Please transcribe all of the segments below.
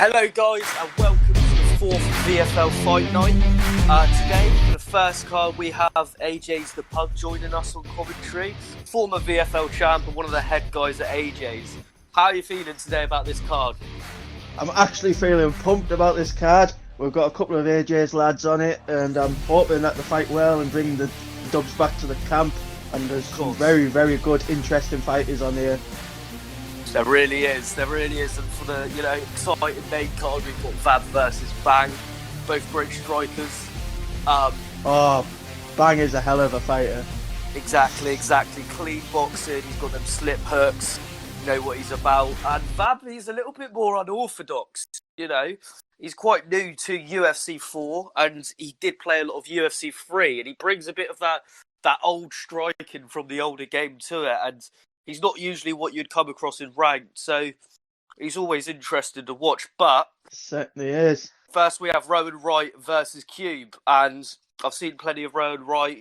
Hello guys and welcome to the fourth Vfl Fight Night. Today, for the first card, we have AJ's the Pug joining us on commentary. Former VFL champ and one of the head guys at AJ's. How are you feeling today about this card? I'm actually feeling pumped about this card. We've got a couple of AJ's lads on it, and I'm hoping that they fight well and bring the dubs back to the camp. And there's some very, very good, interesting fighters on here. There really is. And for the exciting main card, we've got Vab versus Bang, both great strikers. Bang is a hell of a fighter. Exactly. Clean boxing. He's got them slip hooks. You know what he's about. And Vab, he's a little bit more unorthodox. He's quite new to UFC 4, and he did play a lot of UFC 3, and he brings a bit of that old striking from the older game to it, and he's not usually what you'd come across in ranked, so he's always interesting to watch. But certainly is. First, we have Rowan Wright versus Cube, and I've seen plenty of Rowan Wright.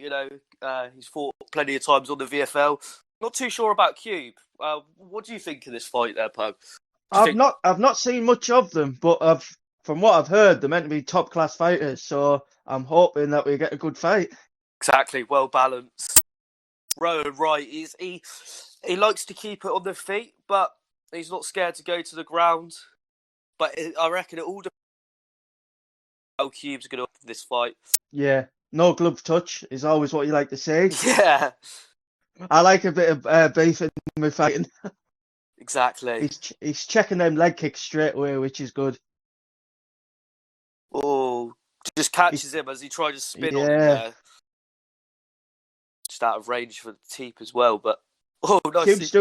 He's fought plenty of times on the VFL. Not too sure about Cube. What do you think of this fight, there, Pug? I've not seen much of them, but from what I've heard, they're meant to be top class fighters. So I'm hoping that we get a good fight. Exactly, well balanced. Rowan Wright he likes to keep it on the feet, but he's not scared to go to the ground. But I reckon it all depends on how Cube's going to win this fight. Yeah, no glove touch is always what you like to say. Yeah. I like a bit of beef in my fighting. Exactly. He's checking them leg kicks straight away, which is good. Oh, just catches him as he tried to spin on him there. Just out of range for the teep as well, but nice.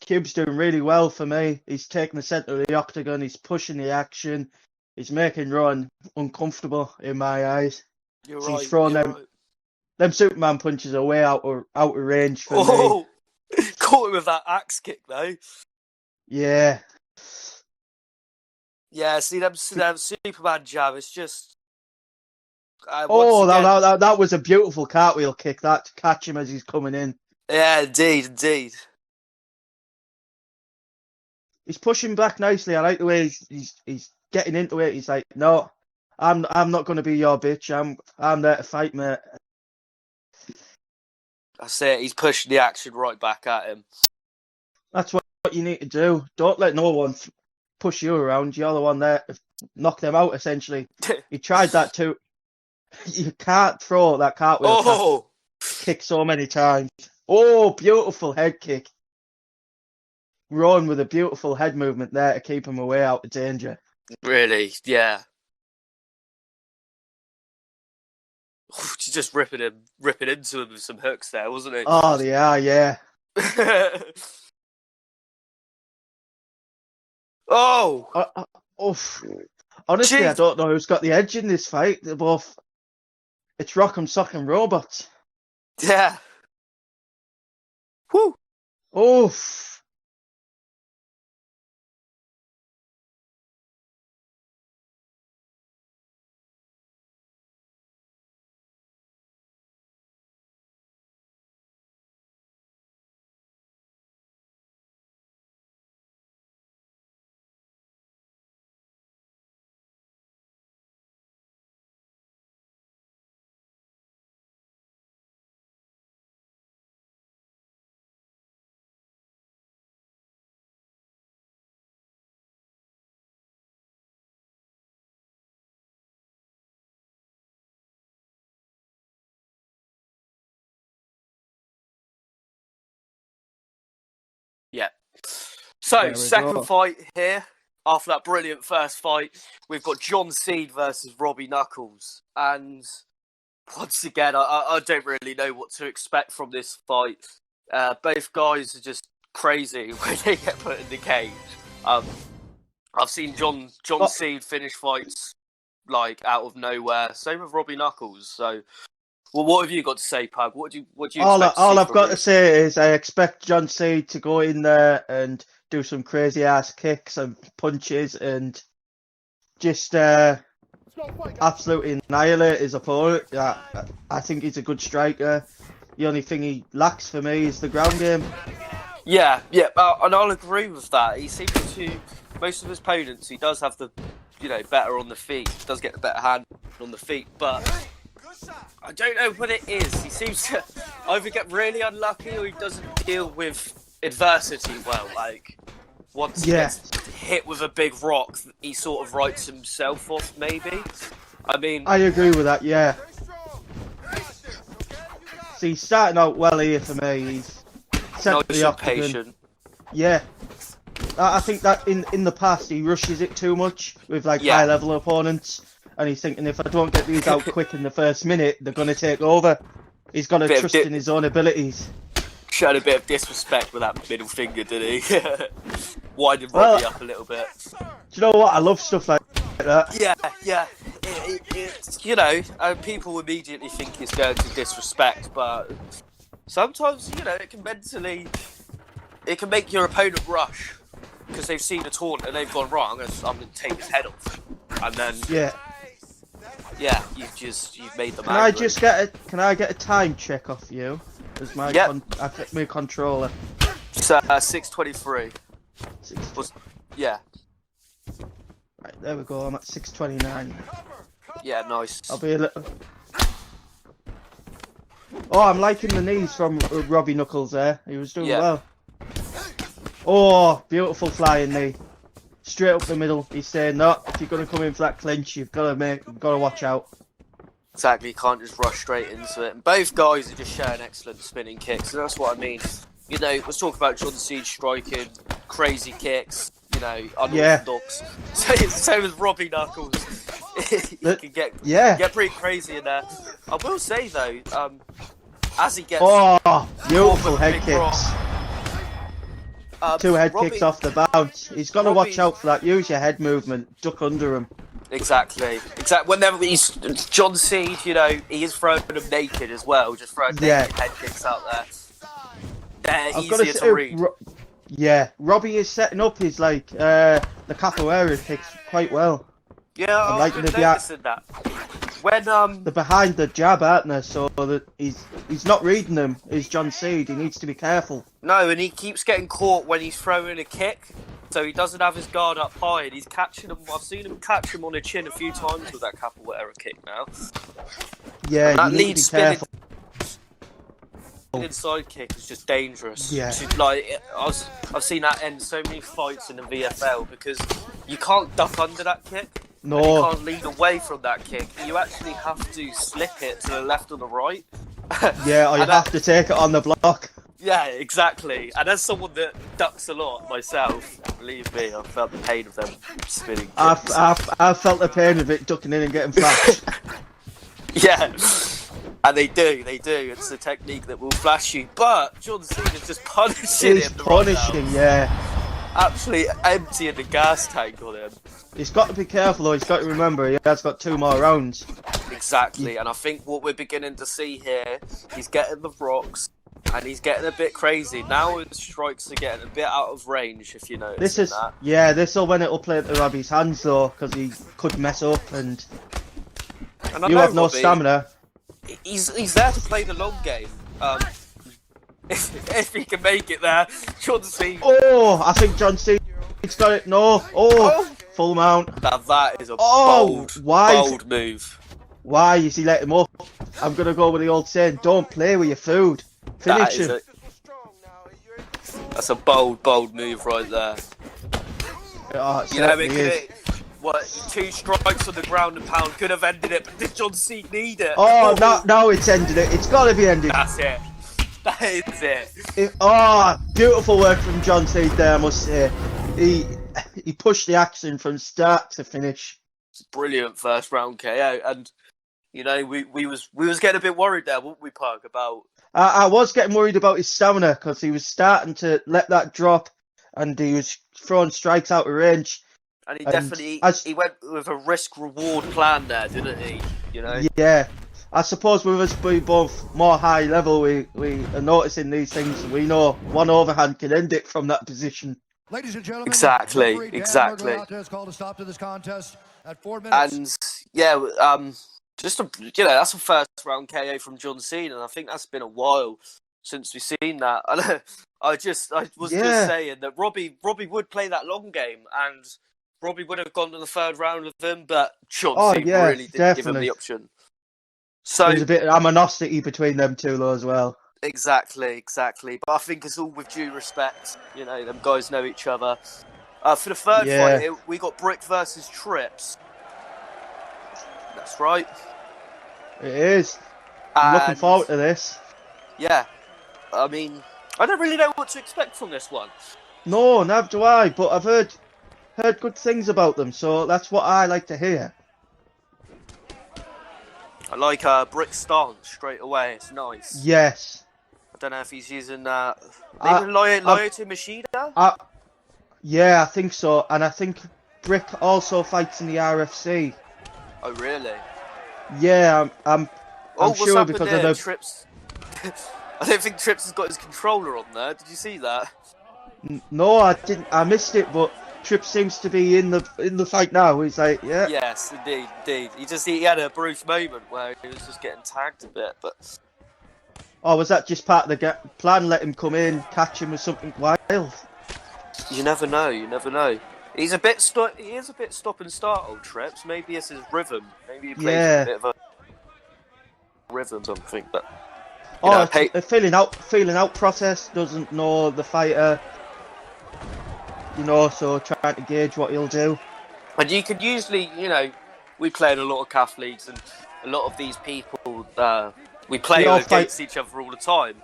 Cube's doing really well for me. He's taking the centre of the octagon. He's pushing the action. He's making Rowan uncomfortable in my eyes. You're right. He's throwing them Superman punches are way out of range for me. Caught him with that axe kick though. Yeah. Yeah, see them Superman jab. It's just. That was a beautiful cartwheel kick. That to catch him as he's coming in. Yeah, indeed. He's pushing back nicely. I like the way he's getting into it. He's like, no, I'm not going to be your bitch. I'm there to fight, mate. That's it. He's pushing the action right back at him. That's what you need to do. Don't let no one push you around. You're the one there to knock them out, essentially. He tried that too. You can't throw that cartwheel kick so many times. Oh, beautiful head kick. Rowan with a beautiful head movement there to keep him away out of danger. Really, yeah. She's just ripping into him with some hooks there, wasn't it? Oh, they are, yeah. Honestly, I don't know who's got the edge in this fight. They're both. It's Rock'em Sock'em Robots. Yeah. Woo. Oof. Yeah. So, second fight here. After that brilliant first fight, we've got John Seed versus Robbie Knuckles. And once again, I don't really know what to expect from this fight. Both guys are just crazy when they get put in the cage. I've seen John Seed finish fights like out of nowhere. Same with Robbie Knuckles. So, well, what have you got to say, Pug? What do you expect? All I've got to say is I expect John Seed to go in there and do some crazy ass kicks and punches and just absolutely annihilate his opponent. I think he's a good striker. The only thing he lacks for me is the ground game. Yeah, and I'll agree with that. He seems to most of his opponents, he does have the, better on the feet. He does get the better hand on the feet, but I don't know what it is. He seems to either get really unlucky or he doesn't deal with adversity well. Like, once he gets hit with a big rock, he sort of writes himself off, maybe. I mean, I agree with that, yeah. See, he's starting out well here for me. He's set the octagon. Patient. Yeah. I think that in the past he rushes it too much with high level opponents, and he's thinking if I don't get these out quick in the first minute, they're going to take over. He's got to trust in his own abilities. Showed a bit of disrespect with that middle finger, did he? Winding Robbie up a little bit. Do you know what? I love stuff like that. Yeah. It's, people immediately think it's going to disrespect, but sometimes, it can make your opponent rush because they've seen a taunt and they've gone wrong, and I'm going to take his head off. And then, you've made them angry. Can I get a time check off you? As my my controller. It's 6:23. Yeah. Right, there we go. I'm at 6:29. Yeah, nice. I'll be a little. Oh, I'm liking the knees from Robbie Knuckles there. He was doing well. Oh, beautiful flying knee. Straight up the middle. He's saying, no, if you're going to come in for that clinch, you've got to watch out. Exactly, you can't just rush straight into it. And both guys are just showing excellent spinning kicks, and that's what I mean. Let's talk about John Cena striking, crazy kicks, unorthodox. Same as Robbie Knuckles. He can get pretty crazy in there. I will say, though, as he gets... Oh, beautiful head kicks. Two head kicks off the bounce. He's got to watch out for that. Use your head movement. Duck under him. Exactly. Whenever he's John Cena, he is throwing them naked as well, just throwing naked head kicks out there. They're easier to read. Robbie is setting up his the capoeira kicks quite well. Yeah, I'm noticing that. When they're behind the jab, aren't they? So that he's not reading them. Is John Cena? He needs to be careful. No, and he keeps getting caught when he's throwing a kick. So he doesn't have his guard up high, and he's catching him. I've seen him catch him on the chin a few times with that capoeira kick now. Yeah, and that you need lead to be careful. Inside kick is just dangerous. Yeah. I've seen that end so many fights in the VFL because you can't duck under that kick. No. And you can't lead away from that kick. You actually have to slip it to the left or the right. Yeah, or you have to take it on the block. Yeah, exactly. And as someone that ducks a lot myself, believe me, I've felt the pain of them spinning kicks. I've felt the pain of it ducking in and getting flashed. Yeah, and they do. It's a technique that will flash you. But John Cena's just punishing him. Absolutely emptying the gas tank on him. He's got to be careful though. He's got to remember he has got 2 more rounds. Exactly, and I think what we're beginning to see here, he's getting the rocks. And he's getting a bit crazy. Now his strikes are getting a bit out of range, if you notice that. Yeah, this will when it'll play into Robbie's hands though, because he could mess up and you have no Robbie, stamina. He's there to play the long game. If he can make it there, John Cena. Oh, I think John Cena's got it. No. Oh, full mount. Now that is a bold move. Why is he letting him up? I'm going to go with the old saying, don't play with your food. Finish him. That's a bold move right there. Oh, what, 2 strikes on the ground and pound could have ended it, but did John Cena need it? Oh, no, it's ended it. It's got to be ended. That's it. That is it. Beautiful work from John Cena there, I must say. He pushed the action from start to finish. Brilliant first round KO, and we was getting a bit worried there, weren't we, Pug, about... I was getting worried about his stamina because he was starting to let that drop and he was throwing strikes out of range. And he went with a risk-reward plan there, didn't he? Yeah. I suppose with us being both more high level, we are noticing these things. We know one overhand can end it from that position. Ladies and gentlemen, exactly. Has called a stop to this contest at 4 minutes. And that's a first round KO from John Cena, and I think that's been a while since we've seen that. I was just saying that Robbie would play that long game, and Robbie would have gone to the third round with him, but John Cena really didn't give him the option. So there's a bit of animosity between them two, though, as well. Exactly. But I think it's all with due respect. You know, them guys know each other. For the third fight, we got Brick versus Trips. That's right. It is. I'm looking forward to this. Yeah. I mean, I don't really know what to expect from this one. No, neither do I, but I've heard good things about them, so that's what I like to hear. I like Brick's stance straight away. It's nice. Yes. I don't know if he's using maybe Lyoto Machida? Yeah, I think so. And I think Brick also fights in the RFC. Oh, really? Yeah, I'm sure because of the Trips. I don't think Trips has got his controller on there. Did you see that? No, I didn't. I missed it, but Trips seems to be in the fight now. He's like, yeah. Yes, indeed. He had a brief moment where he was just getting tagged a bit, but. Or was that just part of the plan? Let him come in, catch him with something wild. You never know. He's a bit he is a bit stop and start, old Trips. Maybe it's his rhythm. Maybe he plays a bit of a rhythm, something. But a feeling out process. Doesn't know the fighter. You know, so trying to gauge what he'll do. And you could usually, we play in a lot of CAF leagues, and a lot of these people, we play against each other all the time.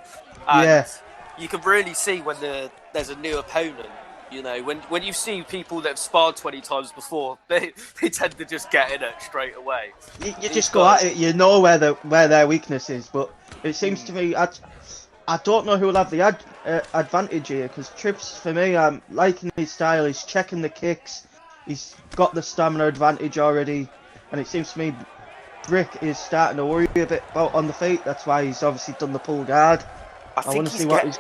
And you can really see when there's a new opponent. You know, when you see people that have sparred 20 times before, they tend to just get in it straight away. You just go at it. You know where their weakness is, but it seems to me I don't know who will have the advantage here, because Trips, for me, I'm liking his style. He's checking the kicks. He's got the stamina advantage already, and it seems to me Brick is starting to worry a bit about on the feet. That's why he's obviously done the pull guard. I want to see what he's.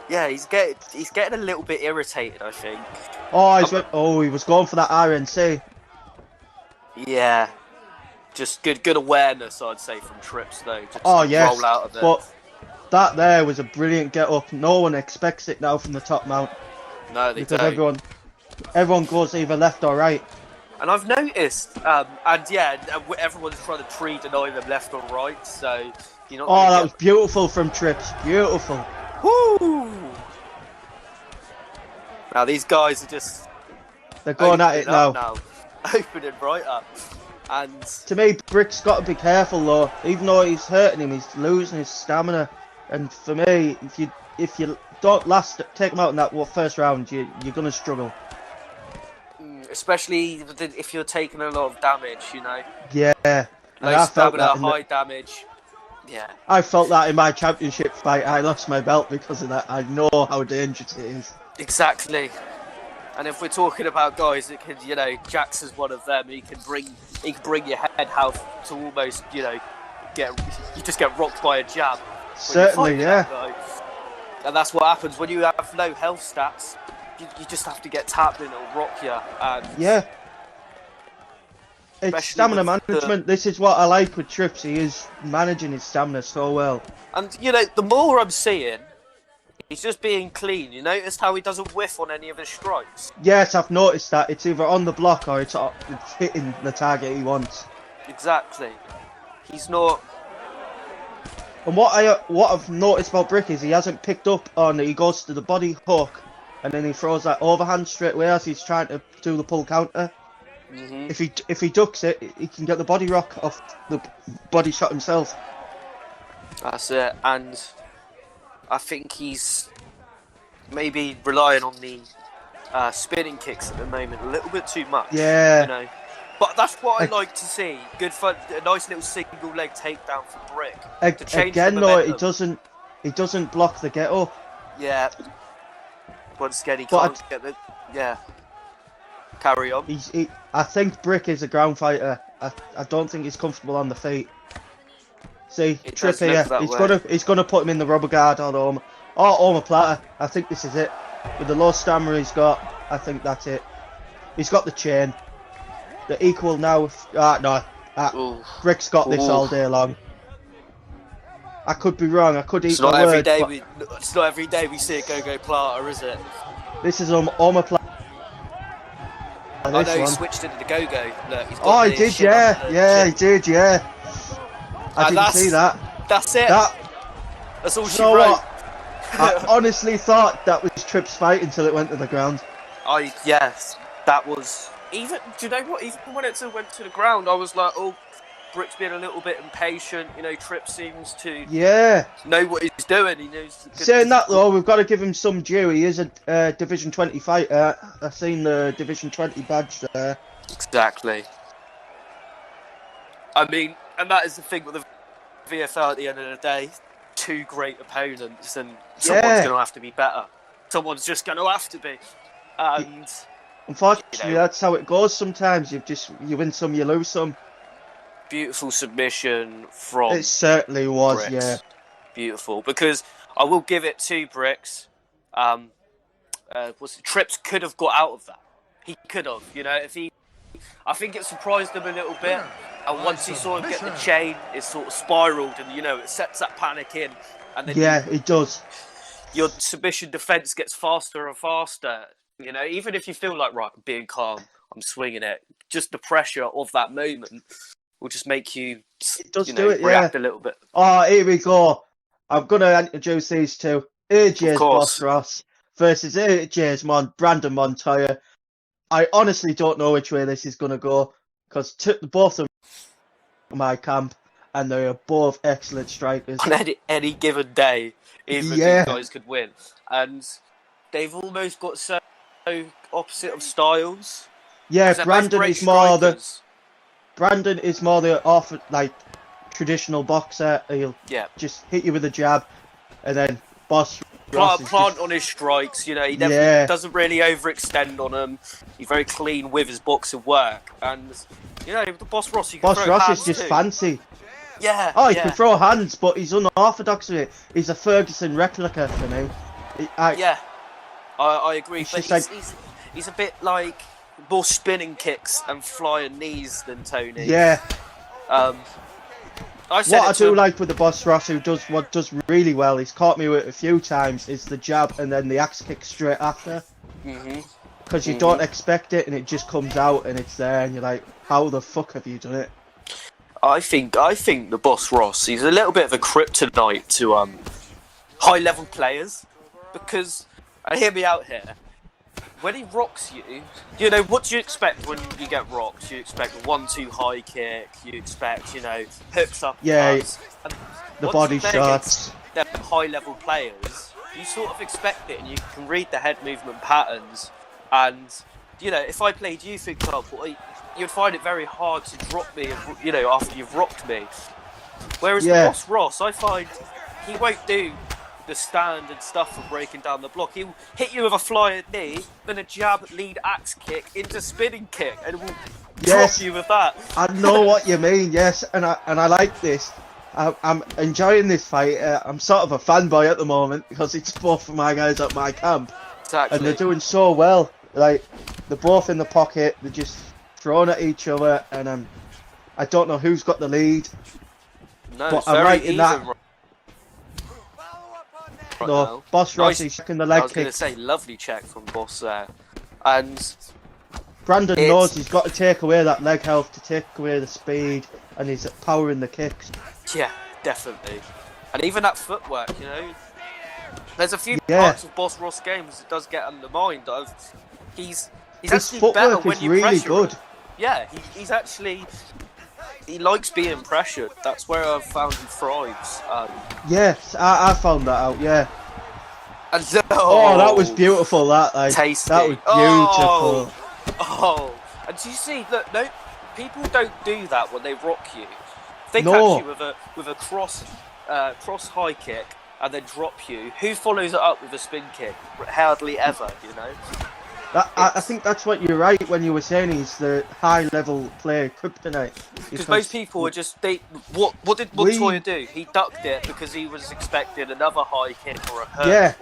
Yeah, he's getting a little bit irritated, I think. He was going for that RNC. Yeah, just good awareness, I'd say, from Trips though. Just yes, roll out of it. But that there was a brilliant get up. No one expects it now from the top mount. No, they because don't. everyone goes either left or right. And I've noticed, everyone's trying to deny them left or right. So that was beautiful from Trips. Beautiful. Woo! Now these guys are they're going at it now. Opening right up. And to me, Brick's got to be careful though. Even though he's hurting him, he's losing his stamina. And for me, if you don't take him out in that first round, you're gonna struggle. Especially if you're taking a lot of damage, Yeah. Low stamina, high damage. Yeah. I felt that in my championship fight. I lost my belt because of that. I know how dangerous it is. Exactly. And if we're talking about guys that can, Jax is one of them. He can bring your head health to almost, you just get rocked by a jab. Certainly, yeah. And that's what happens when you have low health stats. You just have to get tapped and it'll rock you. And yeah. It's stamina management. This is what I like with Trips. He is managing his stamina so well. And, the more I'm seeing, he's just being clean. You noticed how he doesn't whiff on any of his strikes? Yes, I've noticed that. It's either on the block or it's hitting the target he wants. Exactly. He's not... And what I've noticed about Brick is he hasn't picked up on it. He goes to the body hook and then he throws that overhand straight away as he's trying to do the pull counter. Mm-hmm. If he ducks it, he can get the body rock off the body shot himself. That's it, and I think he's maybe relying on the spinning kicks at the moment a little bit too much. Yeah. But that's what I like to see. Good fun, a nice little single leg takedown for Brick. Again, though, he doesn't block the get up. Yeah. Once again, he can't get the. Yeah. Carry on. I think Brick is a ground fighter. I don't think he's comfortable on the feet. See, Trip here. He's gonna put him in the rubber guard or omoplata. I think this is it. With the low stamina he's got, I think that's it. He's got the chain. They're equal now. Brick's got this all day long. I could be wrong. I could eat It's my not every words, day but it's not every day we see a go-go Plata, is it? this is omoplata. I know This he one. switched into the go-go. Look, he's got Oh, he the did, shit yeah. under the Yeah, he chin. did, yeah. I And didn't see that. That's it. That's all You she know wrote. what? I honestly thought that was Tripp's fight until it went to the ground. Yes, that was even. Do you know what? Even when it went to the ground, I was like, oh, Brick's being a little bit impatient. You know, Tripp seems to Yeah. know what he's doing. He knows. Saying that though, we've got to give him some due. He is a Division 20 fighter. I've seen the Division 20 badge there. Exactly. I mean, and that is the thing with the VFL at the end of the day. Two great opponents, and someone's going to have to be better. Someone's just going to have to be. And unfortunately, that's how it goes sometimes. You win some, you lose some. Beautiful submission from It certainly was, Bricks. yeah. Beautiful, because I will give it to Bricks. Trips could have got out of that. He could have, I think it surprised him a little bit. And once he saw him get the chain, it sort of spiraled, and it sets that panic in. And then it does. Your submission defense gets faster and faster. Even if you feel like, right, I'm being calm, I'm swinging it, just the pressure of that moment will just make you, react a little bit. Oh, here we go. I'm going to introduce these two. AJ's Boss Ross versus AJ's Brandon Montoya. I honestly don't know which way this is going to go, because both of them are my camp, and they are both excellent strikers. On any given day, either of these guys could win. And they've almost got so opposite of styles. Yeah, Brandon is more the traditional boxer. He'll just hit you with a jab, and then Boss Ross plant on his strikes. He doesn't really overextend on them. He's very clean with his boxing work, and the Boss Ross. Boss Ross is just fancy. Yeah. Oh, he can throw hands, but he's unorthodox with it. He's a Ferguson replica for me. I agree. But he's a bit like more spinning kicks and flying knees than Tony. Yeah. What I do like with the Boss Ross, who does really well, he's caught me with it a few times, is the jab and then the axe kick straight after. Because you don't expect it, and it just comes out and it's there, and you're like, how the fuck have you done it? I think the Boss Ross, he's a little bit of a kryptonite to high level players, because hear me out here. When he rocks you, what do you expect when you get rocked? You expect a 1-2 high kick. You expect, hooks up. Yeah, the body shots. They're high-level players. You sort of expect it, and you can read the head movement patterns. And if I played you, for example, you'd find it very hard to drop me, after you've rocked me. Whereas the Boss Ross, I find he won't do the stand and stuff for breaking down the block. He'll hit you with a flying knee, then a jab, lead axe kick into spinning kick, and will drop you with that. I know what you mean, yes, and I like this. I'm enjoying this fight. I'm sort of a fanboy at the moment, because it's both of my guys at my camp. Exactly. And they're doing so well. Like, they're both in the pocket, they're just throwing at each other, and I don't know who's got the lead. No, but I'm right in that. No, Boss Ross is checking the leg kick. I was going to say, lovely check from Boss there. And Brandon knows he's got to take away that leg health to take away the speed, and he's powering the kicks. Yeah, definitely. And even that footwork, there's a few parts of Boss Ross games that does get undermined. He's actually better when you really pressure good. him. Yeah, he's actually... He likes being pressured. That's where I've found he thrives. Yes, I found that out, yeah. And that was beautiful, tasty. That was beautiful. And do you see, look, no, people don't do that when they rock you. They catch you with a cross high kick and then drop you. Who follows it up with a spin kick? Hardly ever, I think that's what you're right when you were saying he's the high level player kryptonite. Because most people are just what did Montoya do? He ducked it because he was expecting another high kick or a hook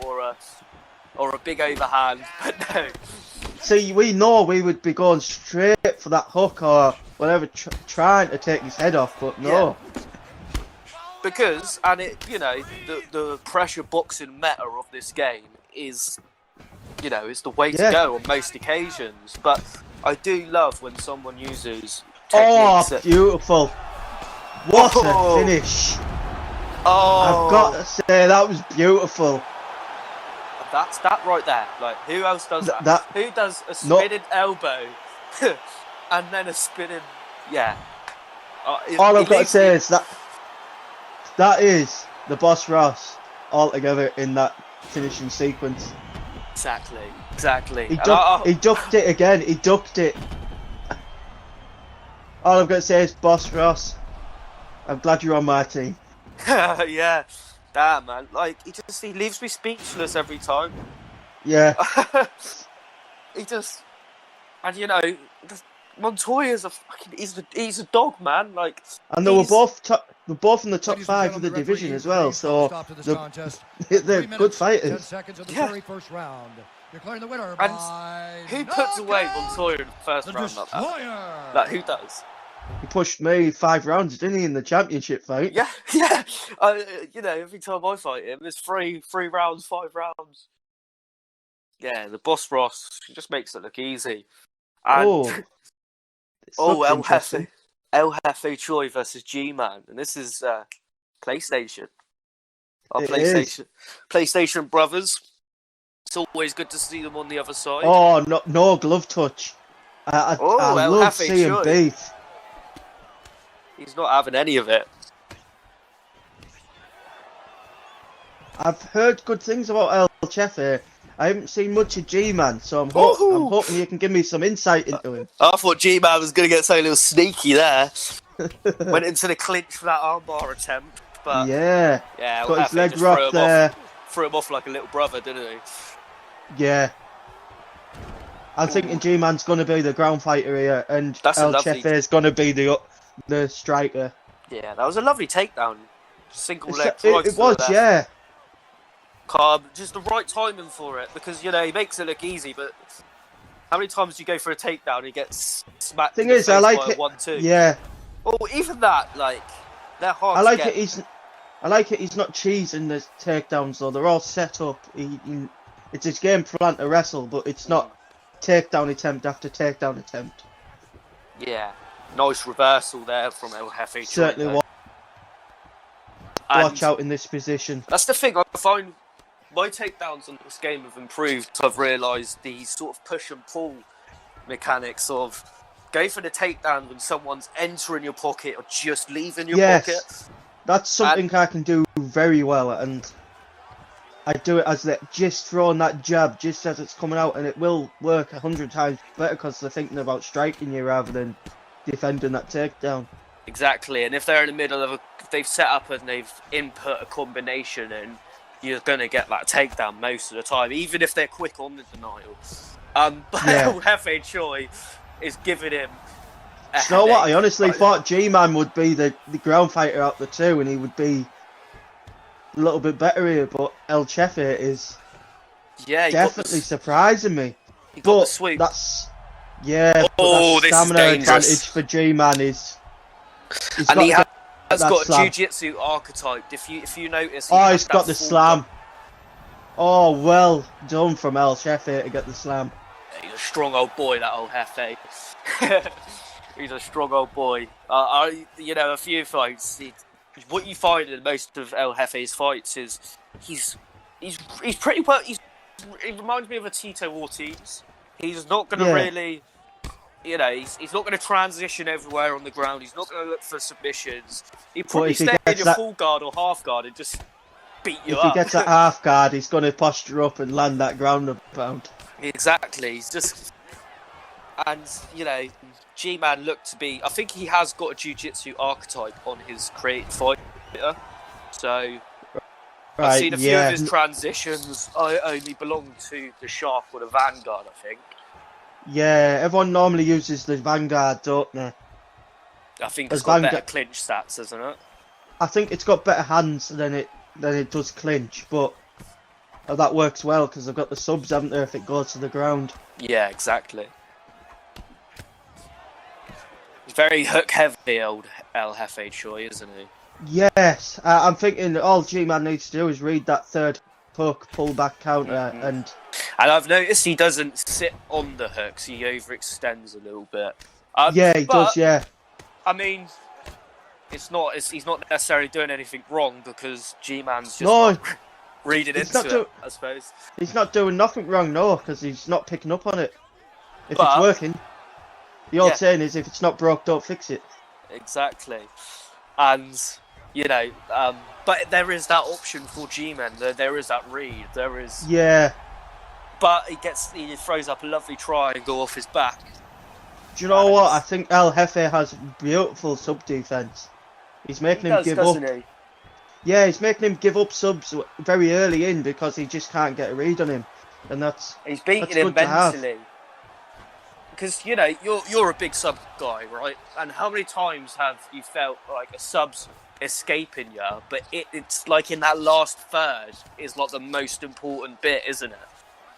or a big overhand, but no. See, we know we would be going straight for that hook or whatever, trying to take his head off, but no. because, and it, the pressure boxing meta of this game is, it's the way to go on most occasions. But I do love when someone uses techniques. Oh, beautiful! What a finish! Oh, I've got to say that was beautiful. That's that right there. Like, who else does that? Who does a spinning elbow and then a spinning? Yeah. All I've got to say is that is the Boss Ross all together in that finishing sequence. Exactly. He ducked it again. He ducked it. All I've got to say is, Boss Ross, I'm glad you're on my team. Yeah. Damn, man. Like, he leaves me speechless every time. Yeah. And Montoya's he's a dog, man. Like, and they were both in the top 5 of the division as well, so they're good fighters. 10 seconds of the very first round. Declaring the winner and who puts away Montoya in the first round like that? Like, who does? He pushed me 5 rounds, didn't he, in the championship fight? Yeah. Every time I fight him, it's 3 rounds, 5 rounds. Yeah, the Boss Ross just makes it look easy. And El Jefe Choi versus G-Man, and this is PlayStation. Our PlayStation brothers. It's always good to see them on the other side. Oh, no glove touch. I love seeing beef. He's not having any of it. I've heard good things about El Jefe. I haven't seen much of G-Man, so I'm hoping you can give me some insight into him. I thought G-Man was going to get so a little sneaky there. Went into the clinch for that armbar attempt. But yeah, got his leg wrapped there. Threw him off like a little brother, didn't he? Yeah. I'm thinking G-Man's going to be the ground fighter here, and El Jefe is going to be the striker. Yeah, that was a lovely takedown. Single leg. It was, yeah. Just the right timing for it, because he makes it look easy, but how many times do you go for a takedown and he gets smacked? Thing is, I like it. 1-2. Yeah. Oh, even that, like, they're hard. I like it. He's not cheesing the takedowns though. They're all set up. It's his game plan to wrestle, but it's not takedown attempt after takedown attempt. Yeah, nice reversal there from El Jefe. Certainly. Watch out in this position. That's the thing. I find my takedowns on this game have improved. I've realised the sort of push and pull mechanics of go for the takedown when someone's entering your pocket or just leaving your pocket. That's something I can do very well, and I do it as just throwing that jab just as it's coming out, and it will work 100 times better because they're thinking about striking you rather than defending that takedown. Exactly, and if they're in the middle of if they've set up and they've input a combination, and you're going to get that takedown most of the time, even if they're quick on the denial. But El Jefe Choi is giving him a You know what? I honestly thought G-Man would be the ground fighter out the two, and he would be a little bit better here, but El Jefe is definitely surprising me. But that's that stamina advantage for G-Man is. He has got a jiu-jitsu archetype. If you notice, he's got the slam. Oh, well done from El Jefe to get the slam. He's a strong old boy, that old Jefe. He's a strong old boy. A few fights. What you find in most of El Jefe's fights is he's pretty well. He reminds me of a Tito Ortiz. He's not going to really. He's not going to transition everywhere on the ground. He's not going to look for submissions. He'll probably stay in your full guard or half guard and just beat you up. If he gets that half guard, he's going to posture up and land that ground and pound. Exactly. He's just... And, G-Man looked to be... I think he has got a jiu-jitsu archetype on his creative fighter. So... I've seen a few of his transitions. I only belong to the Shark or the Vanguard, I think. Yeah, everyone normally uses the Vanguard, don't they? I think it's got better clinch stats, isn't it? I think it's got better hands than it does clinch, but that works well because they've got the subs, haven't they, if it goes to the ground. Yeah, exactly. He's very hook heavy, old El Jefe Choi, isn't he? Yes, I'm thinking all G-Man needs to do is read that third hook, pull back counter, and I've noticed he doesn't sit on the hooks; he overextends a little bit. yeah, he does. But Yeah, I mean, he's not necessarily doing anything wrong because G-Man's just no, not reading into it. I suppose he's not doing nothing wrong, no, because he's not picking up on it. If But- it's working, the old Yeah. saying is, if it's not broke, don't fix it. exactly, and you know, but there is that option for G-Man. There is that read. There is. Yeah. But he throws up a lovely triangle off his back. Do you know what? I think El Jefe has beautiful sub defense. He's making him give up. He? Yeah, he's making him give up subs very early in because he just can't get a read on him, and he's beating that's him good to have. mentally. Because you know you're a big sub guy, right? And how many times have you felt like a sub's escaping you, but it's like in that last third is like the most important bit, isn't it?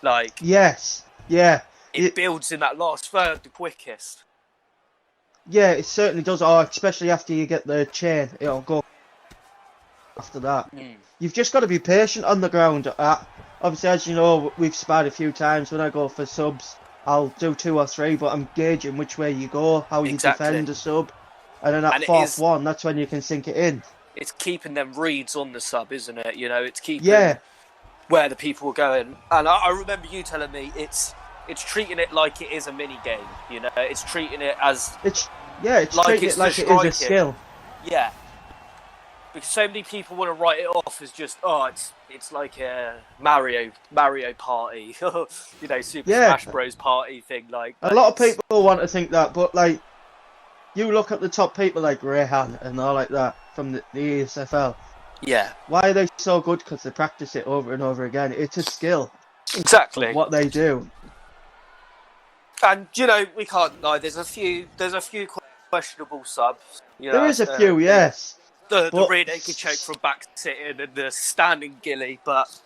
Like Yes, yeah, it builds in that last third the quickest. yeah, it certainly does. Oh, especially after you get the chain, it'll go after that. You've just got to be patient on the ground. Obviously, as you know, we've sparred a few times. When I go for subs, I'll do 2 or 3, but I'm gauging which way you go, how you defend a sub, and then that fourth one, that's when you can sink it in. It's keeping them reads on the sub, isn't it? You know, it's keeping where the people are going. And I remember you telling me it's treating it like it is a mini game. You know, it's treating it as it's treating it like it is a skill. Yeah, because so many people want to write it off as just it's like a Mario Party, you know, Super Smash Bros Party thing. Like a lot of people want to think that, but like you look at the top people like Rehan and all like that from the ESFL. Yeah. Why are they so good? Because they practice it over and over again. It's a skill. Exactly. What they do. And you know, we can't lie. There's a few questionable subs. You know, there is a few, yes. The rear naked choke from back sitting and the standing gilly, but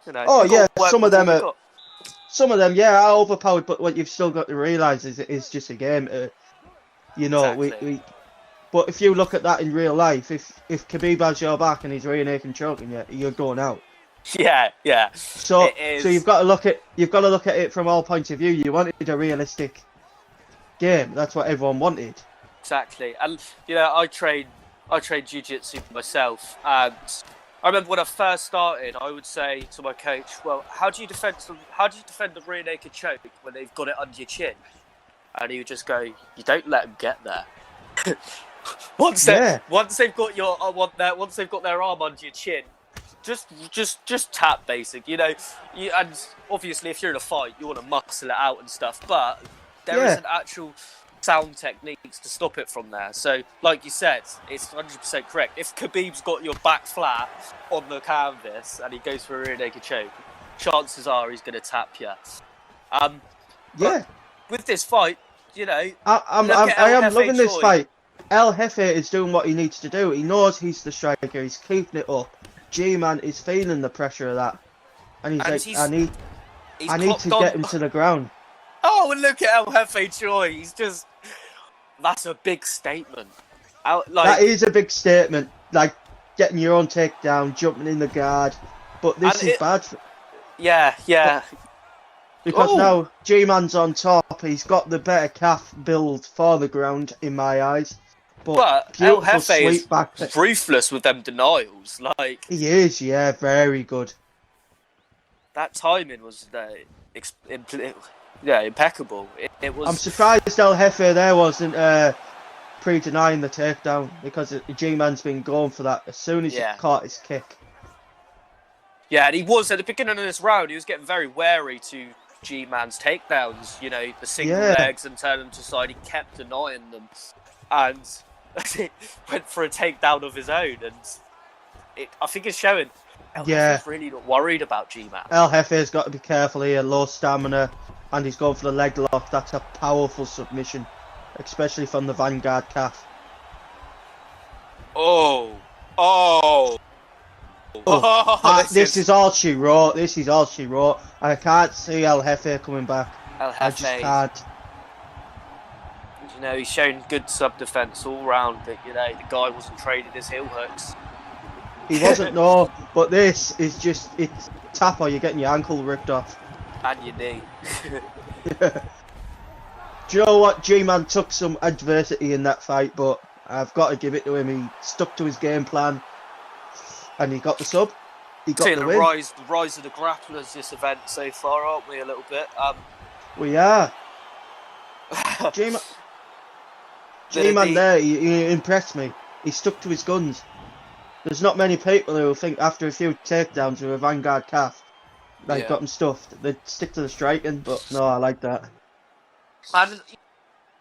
you know. Oh yeah, some of them are overpowered. But what you've still got to realise is it is just a game. You know, we. But if you look at that in real life, if Khabib has your back and he's rear naked choking you, you're going out. Yeah. So you've got to look at it from all points of view. You wanted a realistic game. That's what everyone wanted. Exactly, and you know, I train jiu-jitsu myself, and I remember when I first started, I would say to my coach, "Well, how do you defend the rear naked choke when they've got it under your chin?" And he would just go, "You don't let them get there." Once they've got their arm under your chin, just tap basic, you know. And obviously, if you're in a fight, you want to muscle it out and stuff, but there isn't actual sound techniques to stop it from there. So, like you said, it's 100% correct. If Khabib's got your back flat on the canvas and he goes for a rear naked choke, chances are he's going to tap you. With this fight, you know, I am loving this fight. El Jefe is doing what he needs to do. He knows he's the striker. He's keeping it up. G-Man is feeling the pressure of that, and he's I need to get him to the ground. Oh, and look at El Jefe Choi. That's a big statement. That is a big statement. Like getting your own takedown, jumping in the guard. But this is bad. Yeah. Because now G-Man's on top. He's got the better calf build for the ground, in my eyes. But El Jefe is ruthless with them denials. Like he is, very good. That timing was impeccable. It was. I'm surprised El Jefe there wasn't pre-denying the takedown, because G-Man's been going for that as soon as he caught his kick. Yeah, and he was at the beginning of this round. He was getting very wary to G-Man's takedowns. You know, the single legs and turn them to side. He kept denying them, and went for a takedown of his own. And I think it's showing. El Jefe's really not worried about G-Man. El Jefe's got to be careful here. Low stamina, and he's going for the leg lock. That's a powerful submission, especially from the Vanguard calf. This is all she wrote. I can't see El Jefe coming back. El Jefe. I just can't. You know, he's shown good sub-defense all round, but, you know, the guy wasn't trading his heel hooks. He wasn't, no, but this is just, it's tap or you're getting your ankle ripped off. And your knee. Do you know what? G-Man took some adversity in that fight, but I've got to give it to him. He stuck to his game plan, and he got the sub. He got the win. The rise of the grapplers this event so far, aren't we, a little bit? We are. G-Man there, he impressed me. He stuck to his guns. There's not many people who think after a few takedowns with a Vanguard calf, they've got him stuffed. They'd stick to the striking, but no, I like that. And,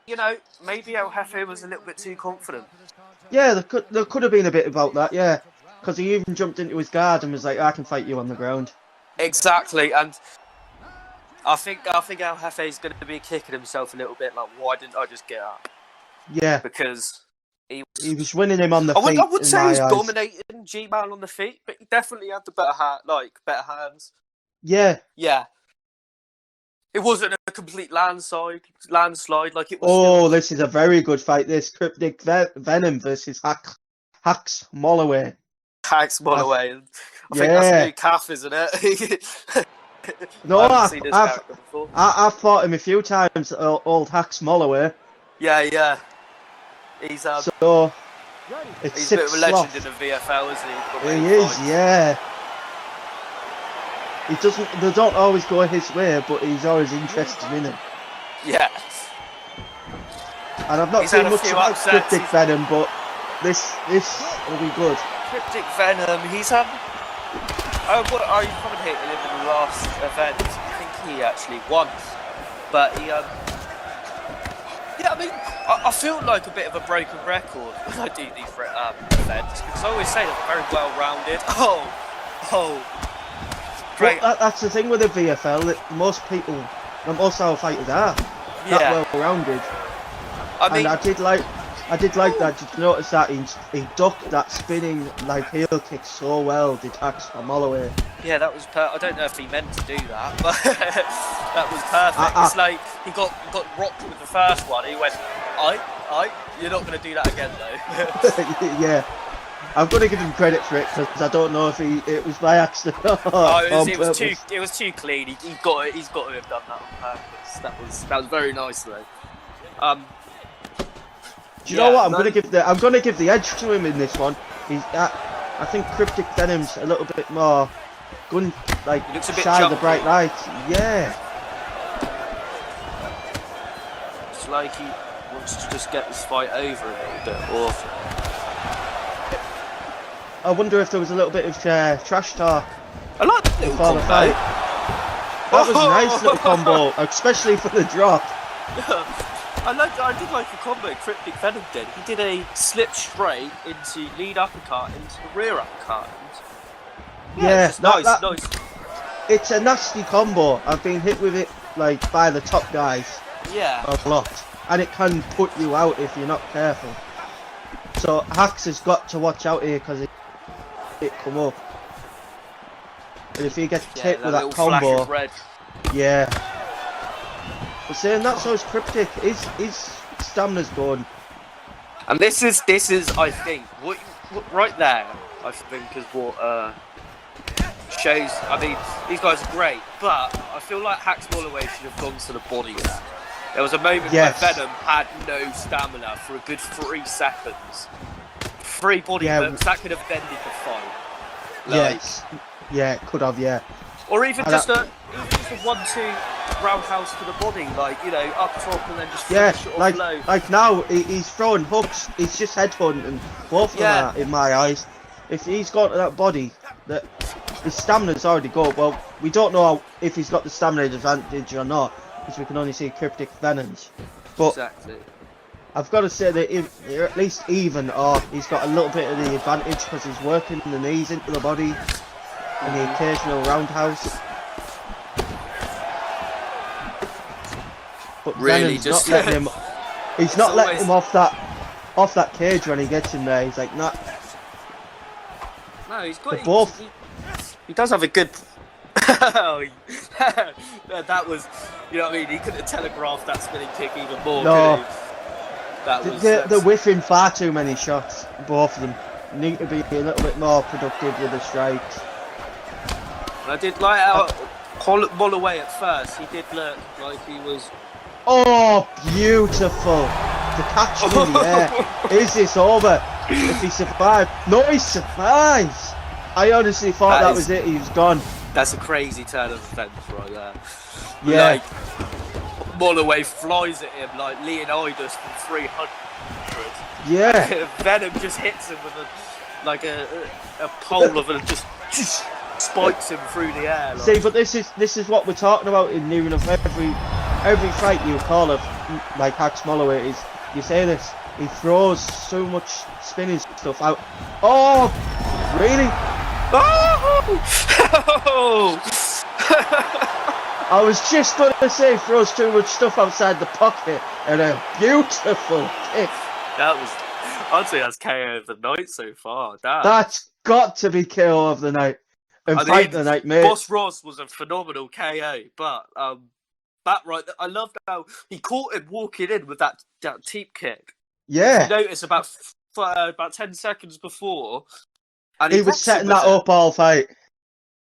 you know, maybe El Jefe was a little bit too confident. Yeah, there could have been a bit about that, yeah. Because he even jumped into his guard and was like, I can fight you on the ground. Exactly, and I think El Jefe's going to be kicking himself a little bit, like, why didn't I just get up? Yeah. Because he was winning him on the feet. I would say he was dominating G-Man on the feet, but he definitely had the better hands. Yeah. Yeah. It wasn't a complete landslide like it was. Oh, this is a very good fight. This Cryptic Venom versus Hax Molloway. Hax Molloway. I think that's a new calf, isn't it? No, I've fought him a few times, old Hax Molloway. Yeah. He's so he's a bit of a legend in the VFL, isn't he? He is, yeah. They don't always go his way, but he's always interested in it. Yeah. And I've not seen much about Cryptic Venom, but this will be good. Cryptic Venom, he's I commentated him in the last event. I think he actually won, but he yeah, I mean, I feel like a bit of a broken record when I do these events, because I always say they're very well-rounded. Great. Well, that's the thing with the VFL, that most our fighters are that well-rounded. I mean, and I did like that. Did you notice that he ducked that spinning like heel kick so well? Did Hax Molloway? Yeah, that was. I don't know if he meant to do that, but that was perfect. It's like he got rocked with the first one. He went, you're not going to do that again, though. Yeah. I'm going to give him credit for it because I don't know if it was by accident. It was too clean. He's got to have done that on purpose. That was very nice though. Do you know what? I'm going to give the edge to him in this one. I think Cryptic Venom's a little bit more looks a bit shy of the bright lights. Yeah. It's like he wants to just get this fight over a little bit, or. I wonder if there was a little bit of trash talk. I like the little combo. That was a nice little combo, especially for the drop. I did like the combo Cryptic Venom did. He did a slip straight into lead uppercut into the rear uppercut. Nice. It's a nasty combo. I've been hit with it like by the top guys. Yeah. A lot, and it can put you out if you're not careful. So Hax has got to watch out here because it come up. And if he gets hit with that combo, yeah. But saying that, so is Cryptic. His stamina's gone. And this is I think what right there. I think is what shows. I mean, these guys are great, but I feel like Hax Molloway should have gone to the bodies. There was a moment where Venom had no stamina for a good 3 seconds. 3 body moves, that could have ended the fight. Yes. Yeah, it could have, yeah. Or even just a 1-2 roundhouse to the body, like, you know, up top and then just finish it off low. Like now, he's throwing hooks, he's just headhunting. Both of them are, in my eyes. If he's got that body, that his stamina's already good. Well, we don't know if he's got the stamina advantage or not, because we can only see Cryptic Venoms. But exactly. I've got to say that they're at least even, or he's got a little bit of the advantage because he's working the knees into the body and the occasional roundhouse. But really, Venom's not letting him. He's not letting him off that cage when he gets in there. He's like, nah. No, he's got both. He does have a good. That was, you know what I mean? He could have telegraphed that spinning kick even more. No. They're whiffing far too many shots, both of them. Need to be a little bit more productive with the strikes. And I did like how Holloway at first, he did look like he was... Oh, beautiful. The catch in the air. Is this over? If he survived. No, he survives. I honestly thought that was it. He was gone. That's a crazy turn of events right there. Yeah. Like, Holloway flies at him like Leonidas from 300. Yeah. Venom just hits him with a pole of it, just spikes him through the air. Like. See, but this is what we're talking about in near enough every fight you call of like Hax Holloway is. You say this. He throws so much spinning stuff out. Oh, really? Oh! I was just going to say throws too much stuff outside the pocket and a beautiful kick. I'd say that's KO of the night so far. Damn. That's got to be KO of the night. And fight the night, mate. Boss Ross was a phenomenal KO, but that right, I loved how he caught him walking in with that teep kick. Yeah. You notice about 10 seconds before, and he was setting that up all fight.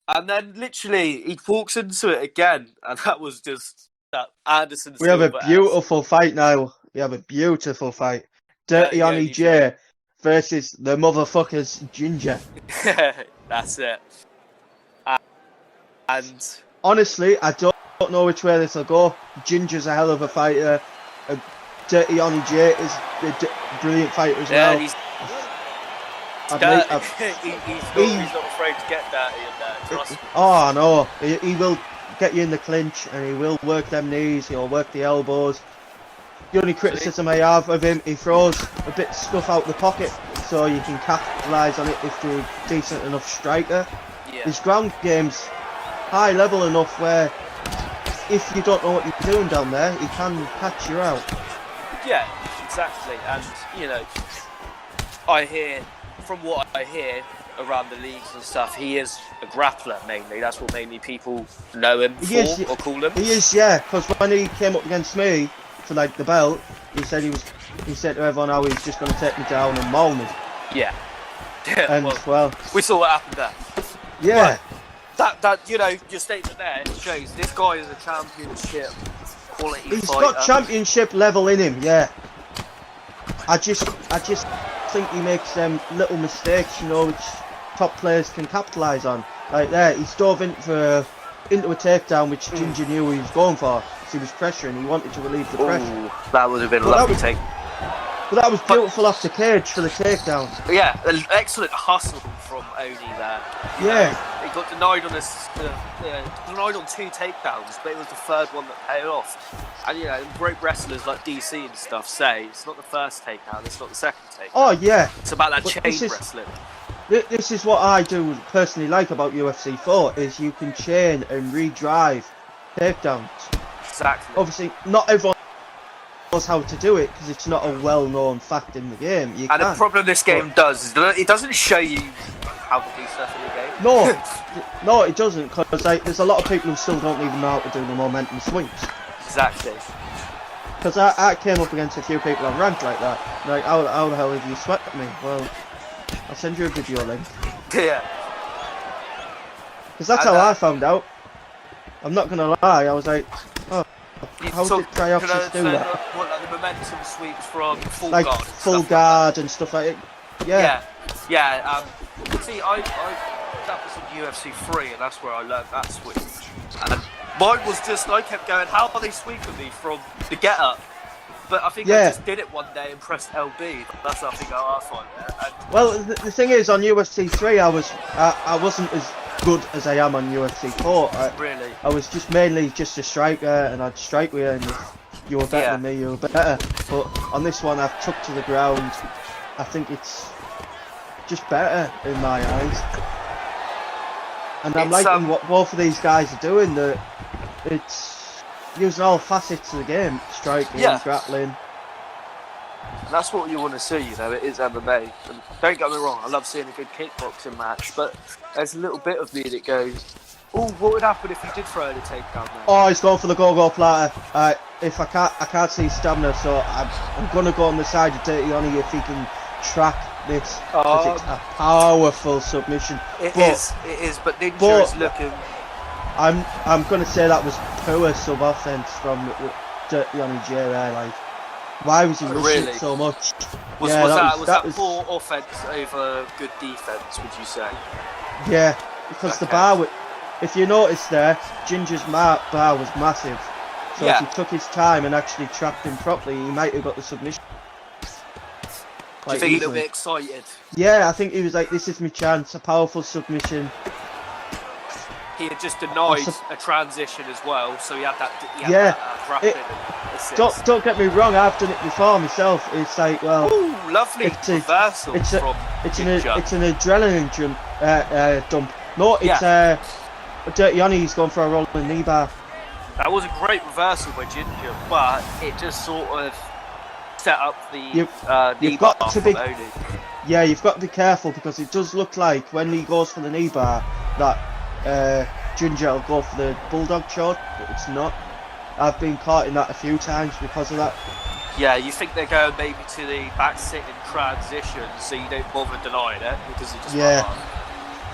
And then literally he walks into it again, and that was just that Anderson. We have a beautiful fight now. We have a beautiful fight. Dirty Onnie J versus the motherfuckers Ginger. That's it. And honestly, I don't know which way this will go. Ginger's a hell of a fighter. Dirty Onnie J is a brilliant fighter as well. He's not afraid to get dirty in there, trust me. Oh no, he will get you in the clinch and he will work them knees, he'll work the elbows. The only criticism I have of him, he throws a bit of stuff out the pocket so you can capitalise on it if you're a decent enough striker. Yeah. His ground game's high level enough where if you don't know what you're doing down there, he can catch you out. Yeah, exactly. And, from what I hear around the leagues and stuff, he is a grappler mainly. That's what mainly people know him or call him. He is, yeah, because when he came up against me for like the belt, he said to everyone how he's just going to take me down and maul me. Yeah. And well, we saw what happened there. Yeah. But that your statement there shows this guy is a championship quality He's fighter. got championship level in him, yeah. I just think he makes little mistakes, which top players can capitalise on. Like there, he dove into a takedown, which Ginger knew he was going for. So he was pressuring, he wanted to relieve the pressure. Ooh, that would have been a lovely take. But that was beautiful off the cage for the takedown. Yeah, an excellent hustle from Oni there. Yeah. He got denied on denied on 2 takedowns, but it was the third one that paid off. And great wrestlers like DC and stuff say it's not the first takedown, it's not the second takedown. Oh yeah. It's about that chain wrestling. This is what I do personally like about UFC 4 is you can chain and redrive takedowns. Exactly. Obviously, not everyone knows how to do it because it's not a well-known fact in the game. The problem this game does is it doesn't show you how to do stuff in the game. No, it doesn't, because there's a lot of people who still don't even know how to do the momentum swings. Exactly. Because I came up against a few people on ranked like that. Like, how the hell have you swept me? Well, I'll send you a video link. Yeah. Because that's how I found out. I'm not going to lie, I was like, oh, how did Trioxis do that? Like the momentum sweeps from full like guard. Full guard and stuff like it. Yeah. Yeah. See, that was in UFC 3, and that's where I learned that sweep. And mine was just, I kept going, how are they sweeping me from the get-up? But I think I just did it one day and pressed LB. That's how I think I find it. Well, the thing is, on UFC 3, I wasn't as good as I am on UFC 4. Really? I was just mainly just a striker, and I'd strike with you, and if you were better than me, you were better. But on this one, I've took to the ground. I think it's just better in my eyes. And I'm liking what both of these guys are doing. That it's using all facets of the game: striking, grappling. And that's what you want to see, it is MMA. And don't get me wrong, I love seeing a good kickboxing match, but there's a little bit of me that goes, Oh, what would happen if he did throw the takedown there? Oh, he's going for the go-go platter. If I can't see stamina, so I'm gonna go on the side of Dirty Oni if he can track this. Because it's a powerful submission. It is, but Ninja is looking. I'm gonna say that was poor sub-offense from Dirty Oni J there. Like, why was he rushing it so much? Was that poor offense over good defense? Would you say? Yeah, because the bar. If you notice there, Ginger's bar was massive. So if he took his time and actually trapped him properly, he might have got the submission. Do you think he's a little bit excited? Yeah, I think he was like, this is my chance, a powerful submission. He had just denied a transition as well, so he had that grappling assist. Don't get me wrong, I've done it before myself. It's like, well... Ooh, lovely reversal it's from Ginger. It's an adrenaline dump. No, it's... Dirty Oni's gone for a rolling knee bar. That was a great reversal by Ginger, but it just sort of set up the knee bar from Oni. Yeah, you've got to be careful because it does look like when he goes for the knee bar that Ginger will go for the bulldog choke, but it's not. I've been caught in that a few times because of that. Yeah, you think they're going maybe to the back sit in transition so you don't bother denying it because it just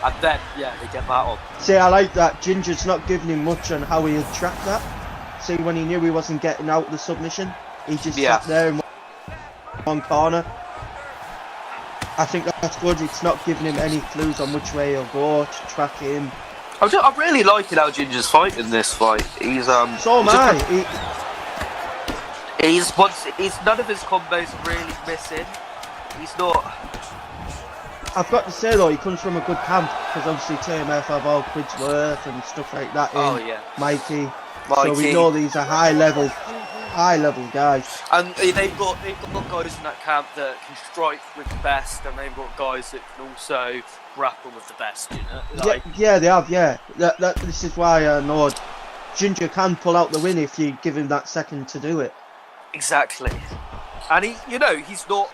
and then, they get that on. See, I like that. Ginger's not giving him much on how he had tracked that. See, when he knew he wasn't getting out the submission, he just sat there in one corner. I think that's good. It's not giving him any clues on which way he'll go to track him. I'm really liking how Ginger's fighting this fight. He's So am I. He's none of his combos are really missing. He's not. I've got to say though, he comes from a good camp because obviously TMF have all Quidsworth and stuff like that. Mikey. So we know these are high level guys. And they've got guys in that camp that can strike with the best, and they've got guys that can also grapple with the best. You know? Like, yeah, they have. Yeah, this is why I know Ginger can pull out the win if you give him that second to do it. Exactly, and he's not.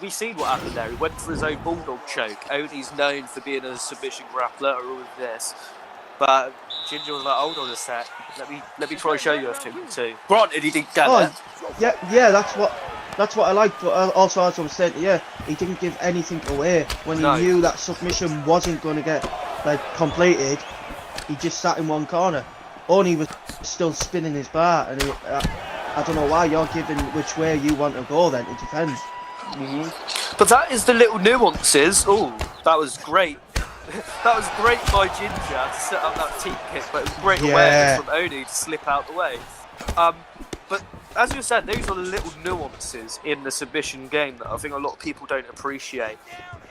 We've seen what happened there. He went for his own bulldog choke. Oni's known for being a submission grappler or all of this. But Ginger was like, hold on a sec. Let me try and show you a thing or two. Granted, he didn't get it. Yeah, that's what I like. But also, as I was saying, he didn't give anything away. When he knew that submission wasn't going to get completed, he just sat in one corner. Oni was still spinning his bar, and I don't know why you're giving which way you want to go then to defend. But that is the little nuances. Oh, that was great. That was great by Ginger to set up that team kick, but it was great awareness from Oni to slip out the way. But as you said, those are the little nuances in the submission game that I think a lot of people don't appreciate.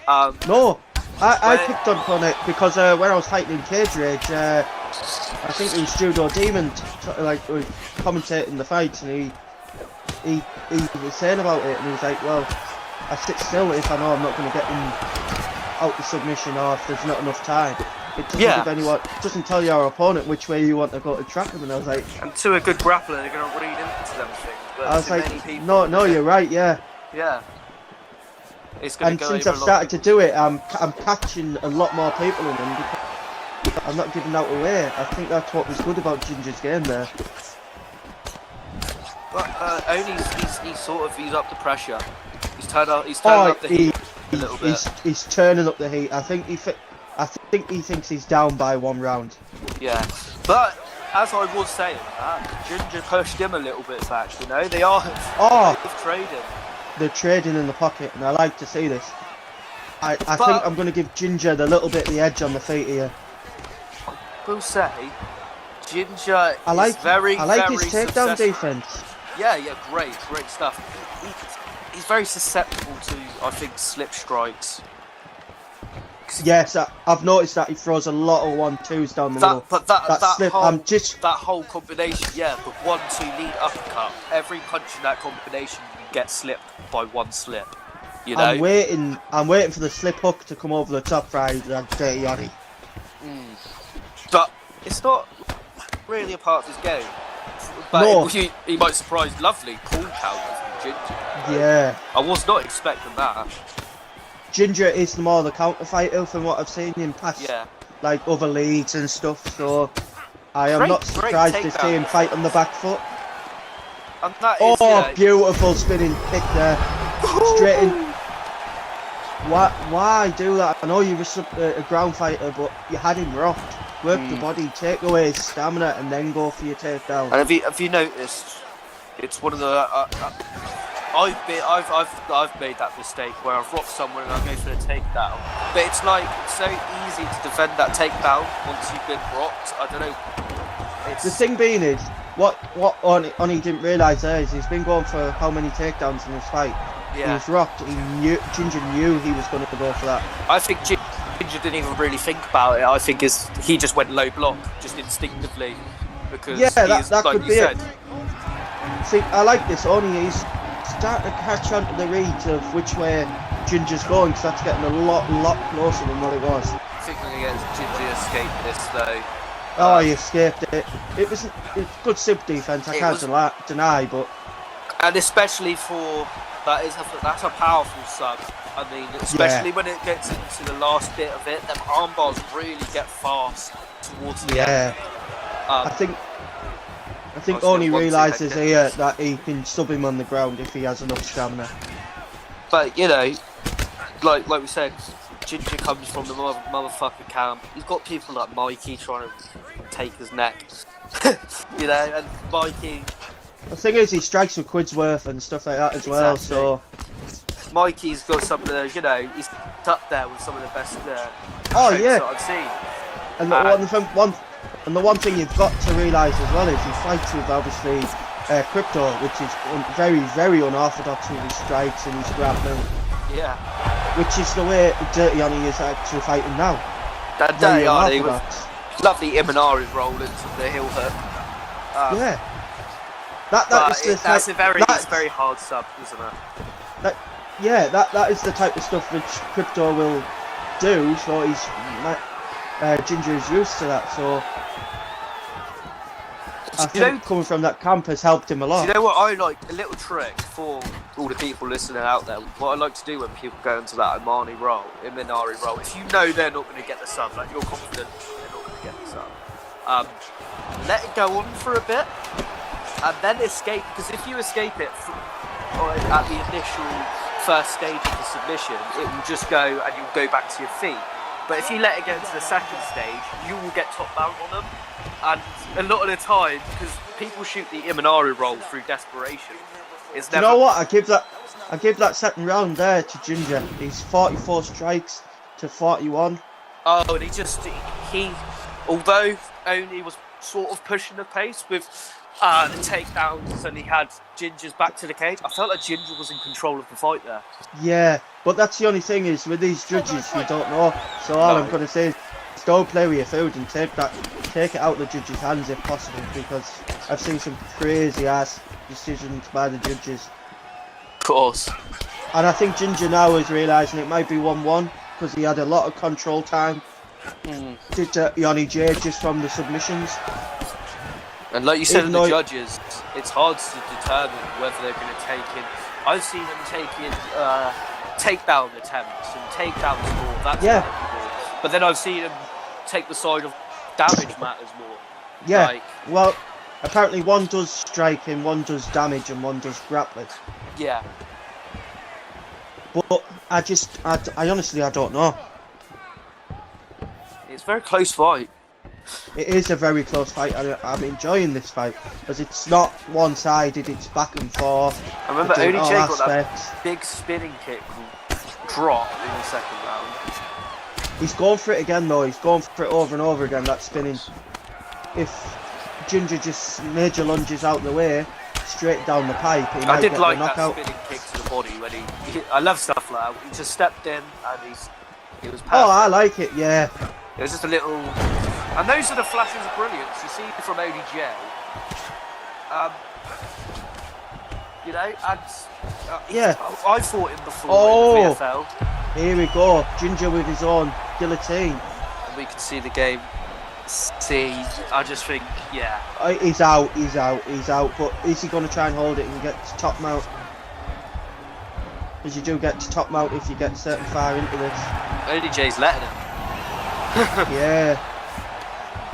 No, I picked up on it because when I was fighting in Cage Rage, I think it was Judo Demon commentating the fights, and he was saying about it, and he was like, well, I sit still if I know I'm not going to get him out the submission or if there's not enough time. It doesn't tell your opponent which way you want to go to track him, and I was like... And to a good grappler, they're going to read into them things. But I was like, no, you're right, yeah. Yeah. It's going and to go since I've started to do it, I'm catching a lot more people in them because I'm not giving that away. I think that's what was good about Ginger's game there. But he's up the pressure. He's turned up the heat a little bit. He's turning up the heat. I think he thinks he's down by one round. Yeah, but as I was saying, Ginger pushed him a little bit back. You know, they are trading. They're trading in the pocket, and I like to see this. I think I'm going to give Ginger the little bit of the edge on the feet here. I will say, Ginger I like is very his takedown defense. Yeah, great stuff. He's very susceptible to, I think, slip strikes. Yes, I've noticed that he throws a lot of 1-2s down the middle. But that whole combination, the 1-2 lead uppercut. Every punch in that combination, you get slipped by one slip. You know. I'm waiting for the slip hook to come over the top right and Dirty Oni. But it's not really a part of his game. But he might surprise. Lovely cool counter from Ginger. Yeah. I was not expecting that. Ginger is more the counter fighter from what I've seen in past like other leagues and stuff. So I am Great- not great surprised to takedown. see him fight on the back foot. And that is, Oh, beautiful spinning kick there, straight in. Why do that? I know you were a ground fighter, but you had him rocked. Work the body, take away his stamina, and then go for your takedown. And have you noticed? It's one of the I've made that mistake where I've rocked someone and I go for the takedown, but it's like so easy to defend that takedown once you've been rocked. I don't know. It's The thing being is, what Oni didn't realise there is he's been going for how many takedowns in this fight. He yeah. was rocked. Ginger knew he was going to go for that. I think Ginger didn't even really think about it. I think he just went low block, just instinctively, because Yeah, he's, that like could you be said. it. See, I like this. Oni, he's starting to catch on to the reads of which way Ginger's going, because that's getting a lot closer than what it was. I think we're going to get Ginger escape this though. Oh, he escaped it. It was good sub defense. I can't deny, but And especially for that's a powerful sub. I mean, especially when it gets into the last bit of it, them arm bars really get fast towards the end. I think Oni realises here that he can sub him on the ground if he has enough stamina. But you know, like we said, Ginger comes from the motherfucking camp. He's got people like Mikey trying to take his neck. You know, and Mikey. The thing is, he strikes with quid's worth and stuff like that as well. So Mikey's got some of the, you know, he's up there with some of the best. Oh tricks yeah. that I've seen. And the one thing you've got to realise as well is he fights with obviously Crypto, which is very unorthodox with his strikes and his grappling. Yeah. Which is the way Dirty Oni is actually fighting now. That Very Dirty Oni with unorthodox. lovely Imanari roll into the heel hook. Yeah. That's a very hard sub, isn't it? That is the type of stuff which Crypto will do. So Ginger is used to that. So I think coming from that camp has helped him a lot. Do you know what I like? A little trick for all the people listening out there. What I like to do when people go into that Imanari roll, if you know they're not going to get the sub, like you're confident they're not going to get the sub, let it go on for a bit and then escape. Because if you escape it at the initial first stage of the submission, it will just go and you'll go back to your feet. But if you let it get into the second stage, you will get top mount on them. And a lot of the time, because people shoot the Imanari roll through desperation, it's never. You know what? I give that second round there to Ginger. He's 44 strikes to 41. Oh, and he although only was sort of pushing the pace with the takedowns, and he had Ginger's back to the cage. I felt like Ginger was in control of the fight there. Yeah, but that's the only thing is with these judges, you don't know. So all I'm gonna say is, don't play with your food and take it out of the judges' hands if possible, because I've seen some crazy ass decisions by the judges. Of course. And I think Ginger now is realising it might be 1-1 because he had a lot of control time. Did Yanni J just from the submissions. And like you said, the judges, it's hard to determine whether they're going to take in. I've seen them taking takedown attempts and takedowns more. That's more. But then I've seen them take the side of damage matters more. Yeah. Well, apparently one does striking, one does damage, and one does grappling. Yeah. But I honestly don't know. It's a very close fight. It is a very close fight, and I'm enjoying this fight because it's not one-sided; it's back and forth. I remember Oni J got that big spinning kick drop in the second round. He's going for it again, though. He's going for it over and over again. That spinning. If Ginger just major lunges out the way, straight down the pipe, he might get the knockout. That spinning kick to the body when I love stuff like that. He just stepped in and he was perfect. Oh, I like it. Yeah. It was just a little. And those are the flashes of brilliance you see from ODJ. You know, and I fought him before in the VFL. Here we go, Ginger with his own guillotine. And we can see the game. I just think, he's out. But is he going to try and hold it and get to top mount? As you do get to top mount if you get certain far into this. ODJ's letting him. Yeah.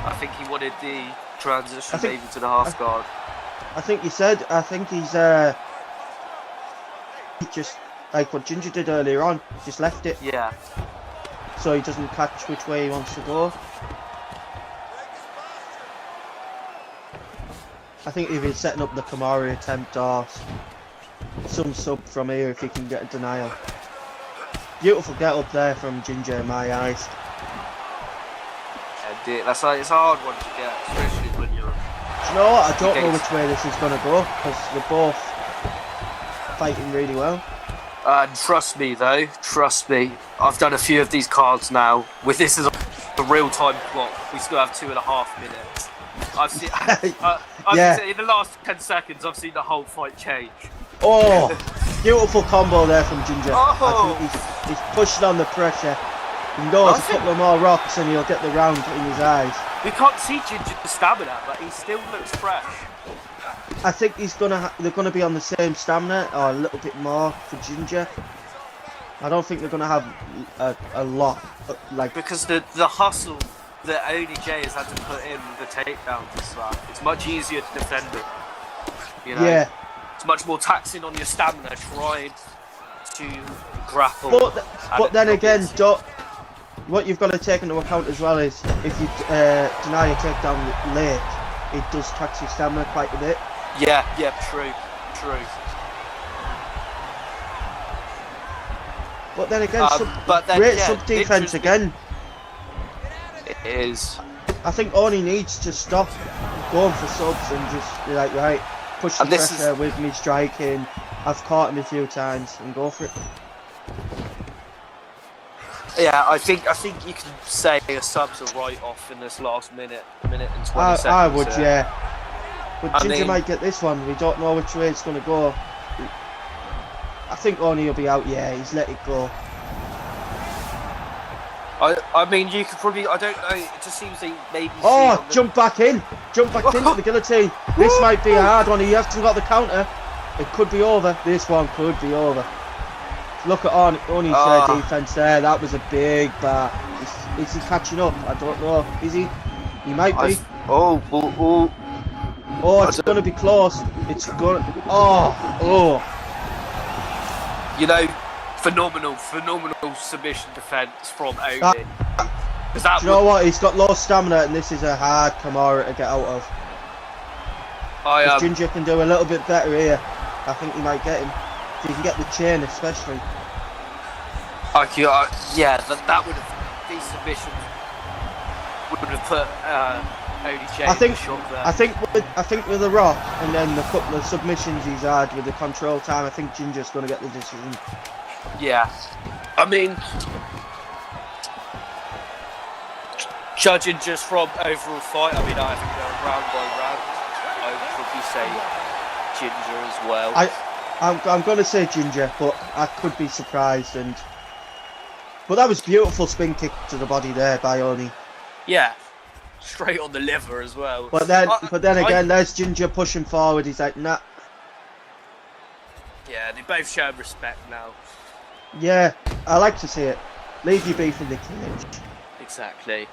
I think he wanted the transition I think- maybe to the half guard. I think he's he just like what Ginger did earlier on, just left it Yeah. so he doesn't catch which way he wants to go. I think if he's setting up the Kamari attempt or some sub from here if he can get a denial. Beautiful get up there from Ginger in my eyes. Yeah, it's a hard one to get, especially when you're... Do you know what? I don't know which way this is going to go because they're both fighting really well. Trust me, though. Trust me. I've done a few of these cards now. With this as a real-time clock, we still have 2.5 minutes. I've seen... in the last 10 seconds, I've seen the whole fight change. Oh, beautiful combo there from Ginger. Oh. I think he's pushing on the pressure. He knows a couple of more rocks and he'll get the round in his eyes. We can't see Ginger's stamina, but he still looks fresh. I think they're gonna be on the same stamina or a little bit more for Ginger. I don't think they're gonna have a lot like because the hustle that only Jay has had to put in the takedowns and stuff. It's much easier to defend it. You know? Yeah. It's much more taxing on your stamina trying to grapple. But then again, what you've got to take into account as well is if you deny a takedown late, it does tax your stamina quite a bit. Yeah, true. But then again, great sub defense again. It is. I think Oni needs to stop going for subs and just be like, right, push the pressure with me striking. I've caught him a few times and go for it. Yeah, I think you can say a sub's a write-off in this last minute and 20 seconds. I would, yeah. But Ginger might get this one. We don't know which way it's going to go. I think Oni will be out. Yeah, he's let it go. I mean, you could probably... I don't know. It just seems like maybe... Oh, jump back in. Jump back into the guillotine. This might be a hard one. He hasn't got the counter. It could be over. This one could be over. Look at Oni's defense there. That was a big bar. Is he catching up? I don't know. Is he? He might be. Oh, it's going to be close. It's going. Oh. You know, phenomenal submission defense from Oni. Do you know what? He's got low stamina, and this is a hard Kamara to get out of. Ginger can do a little bit better here. I think he might get him. If he can get the chain, especially. Yeah, that would have... These submissions would have put ODJ in the shock there. I think with the Rock and then the couple of submissions he's had with the control time, I think Ginger's going to get the decision. Yeah. I mean... Judging just from overall fight, I mean, I think going round by round, I would probably say Ginger as well. I'm going to say Ginger, but I could be surprised. But that was beautiful spin kick to the body there by Oni. Yeah, straight on the liver as well. But then again, there's Ginger pushing forward. He's like, nah. Yeah, they both show respect now. Yeah, I like to see it. Leave your beef in the cage. Exactly.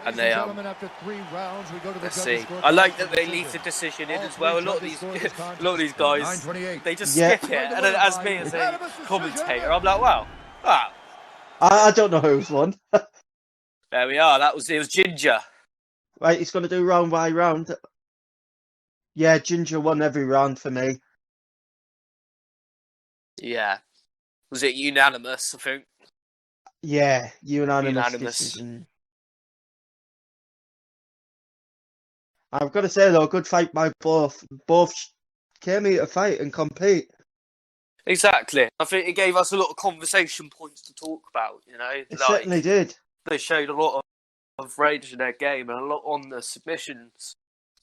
And they after 3 rounds, we go to the let's see. I like that they leave the decision in as well. A lot of these guys, they just skip it. And then as me as a commentator, I'm like, wow. I don't know who's won. There we are. It was Ginger. Right, he's going to do round by round. Yeah, Ginger won every round for me. Yeah. Was it unanimous, I think? Yeah, unanimous. Decision. I've got to say though, good fight by both. Both came here to fight and compete. Exactly. I think it gave us a lot of conversation points to talk about, you know. It certainly did. They showed a lot of range in their game and a lot on the submissions.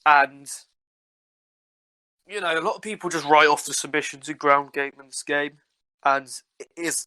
And, you know, a lot of people just write off the submissions and ground game in this game. And it is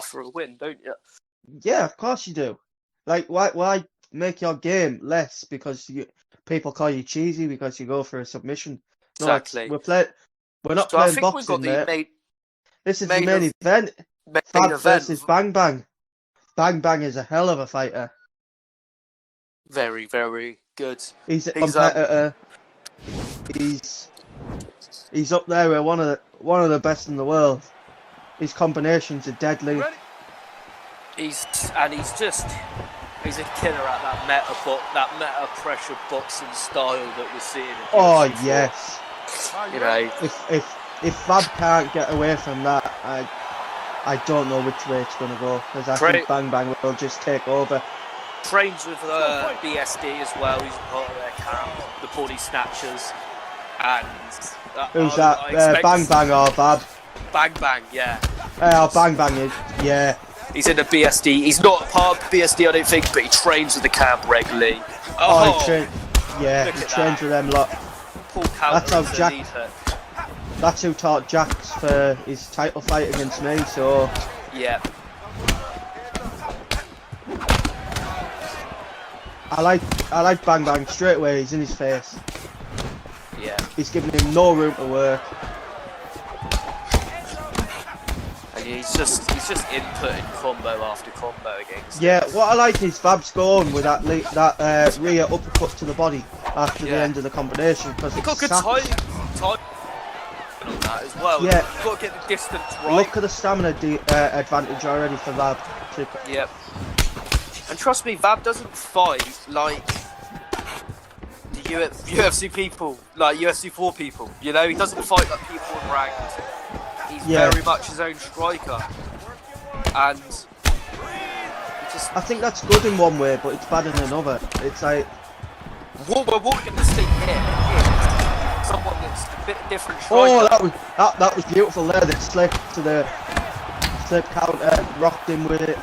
for a win, don't you? Yeah, of course you do. Like, why make your game less because people call you cheesy because you go for a submission? No, Exactly. we're not So I playing think we've got boxing, the mate. This is the main event. main Fab event. versus Bang Bang. Bang Bang is a hell of a fighter. Very, very good. He's a competitor. He's up there with one of the best in the world. His combinations are deadly. He's a killer at that meta pressure boxing style that we're seeing. Oh yes. You know, if Fab can't get away from that, I don't know which way it's gonna go, because I think Bang Bang will just take over. Trains with BSD as well. He's part of their camp, the body snatchers, and who's that? Bang Bang or Fab? Bang Bang, yeah. Bang Bang is, yeah. He's in the BSD. He's not part of BSD, I don't think, but he trains with the camp regularly. He trains with them lot. That's who taught Jax for his title fight against me, so... Yeah. I like Bang Bang straight away, he's in his face. Yeah. He's giving him no room to work. And he's just inputting combo after combo against Yeah, what I like is Fab's going with that rear uppercut to the body after the end of the combination, because he got good time on that as well. Yeah. You've got to get the distance right. Look at the stamina advantage already for Fab. Yep. And trust me, Vab doesn't fight like the UFC people, like UFC 4 people. You know, he doesn't fight like people in ranked. He's very much his own striker. And I think that's good in one way, but it's bad in another. It's like... What we're going to see here is someone that's a bit different striker. Oh, that was beautiful there. That slip to the counter, rocked him with it.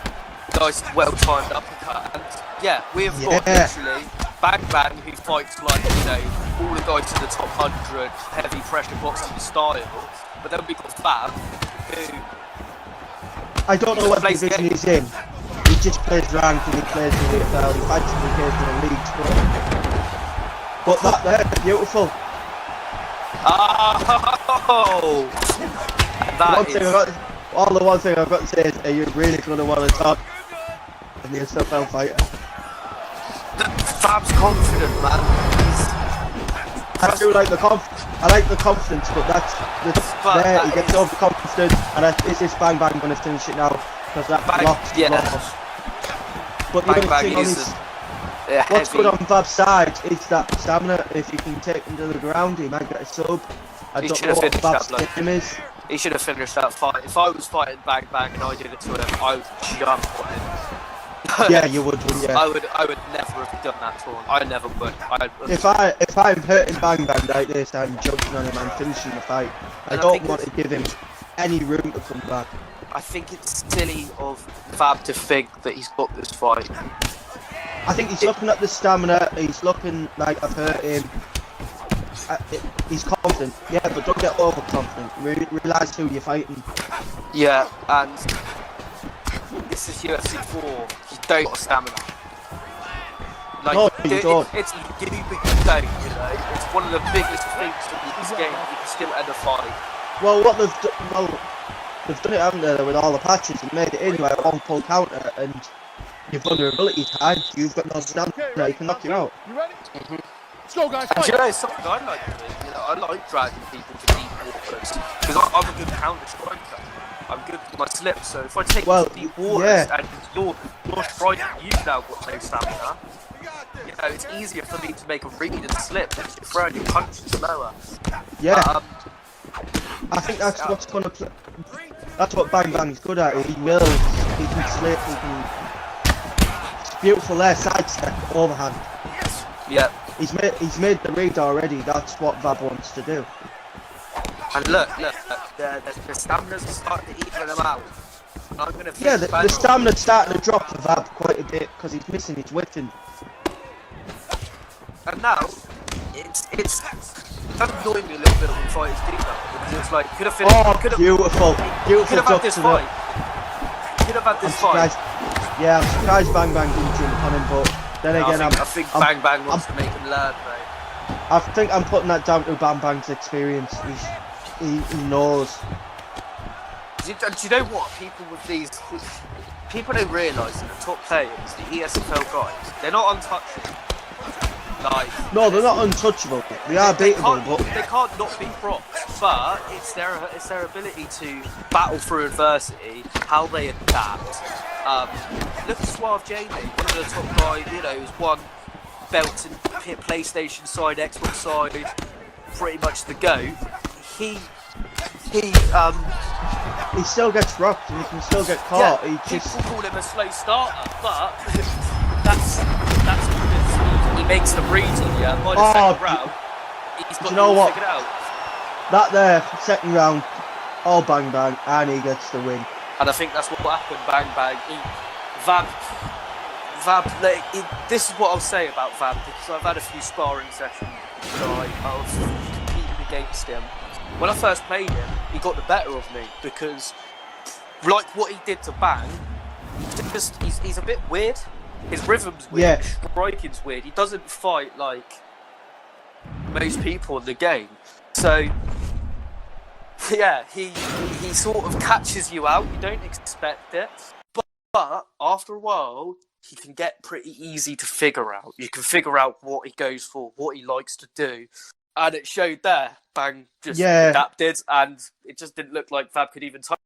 Nice, well-timed uppercut, and yeah, we've got literally Bang Bang, who fights like, you know, all the guys to the top 100, heavy pressure boxing style, but then we've got Fab, who... I don't know what division he's in. He just plays ranked and he plays the Vfl, he fights in the occasional leagues, but that there, beautiful. Oh! The one thing I've got to say is, are you really going to want to talk in the ESPORTS fighter? Fab's confident, man. I do like the confidence, but he gets overconfident, and is this Bang Bang going to finish it now? Because that blocks. But the other thing on what's good on Fab's side is that stamina. If he can take him to the ground, he might get a sub. I don't know what Fab's game is. He should have finished that fight. If I was fighting Bang Bang and I did it to him, I would jump on him. Yeah, you would, wouldn't you? I would never have done that to him. I never would. If I'm hurting Bang Bang like this, I'm jumping on him and finishing the fight. I don't want to give him any room to come back. I think it's silly of Fab to think that he's got this fight. I think he's looking at the stamina. He's looking like I've hurt him. He's confident, yeah, but don't get overconfident. Realise who you're fighting. Yeah, and this is UFC 4. You don't got stamina. Like, no, you don't. It's you do, but you don't. You know, it's one of the biggest things that you can still end a fight. Well, what they've done it, haven't they, with all the patches and made it in like one pull counter, and your vulnerability's high. You've got no stamina. He can knock you out. You ready? Let's go, guys. And you know, it's something I like doing. You know, I like dragging people to deep waters because I'm a good counter striker. I'm good with my slips. So if I take you to deep waters and you're striking, you've now got no stamina. You know, it's easier for me to make a read and slip because you're throwing your punches lower. Yeah. I think that's what's gonna play. That's what Bang Bang's good at. He mills. He can slip. He can. It's beautiful there. Sidestep, overhand. Yeah. He's made the read already. That's what Vab wants to do. And look, the stamina's starting to even them out. And I'm gonna the stamina's starting to drop for Vab quite a bit because he's missing his whipping. And now, it's annoying me a little bit when fighters do that because it's like could have finished. Beautiful Could have had this fight. You'd have had I'm this fight. surprised. Yeah, I'm surprised Bang Bang didn't jump on him, but then again, I think Bang Bang wants to make him learn, mate. I think I'm putting that down to Bang Bang's experience. He knows. Do you know what? People don't realise that the top players, the ESFL guys, they're not untouchable. Like, No, they're not untouchable. They are beatable, but they can't not be props. But it's their ability to battle through adversity, how they adapt. Look at Suave Jamie, one of the top guys. You know, who's won belts in PlayStation side, Xbox side, pretty much the GOAT. he still gets rocked and he can still get caught. Yeah, He just people call him a slow starter, but that's because he makes them read on you. By the second round, he's got you know what? figured out. that there second round, all Bang Bang, and he gets the win. And I think that's what happened. Bang Bang. This is what I'll say about Vab, because I've had a few sparring sessions where I was competing against him. When I first played him, he got the better of me because, like what he did to Bang, he's a bit weird. His rhythm's weird, Yeah. his striking's weird. He doesn't fight like most people in the game. So, yeah, he sort of catches you out. You don't expect it. But after a while, he can get pretty easy to figure out. You can figure out what he goes for, what he likes to do. And it showed there. Bang just adapted, and it just didn't look like Fab could even touch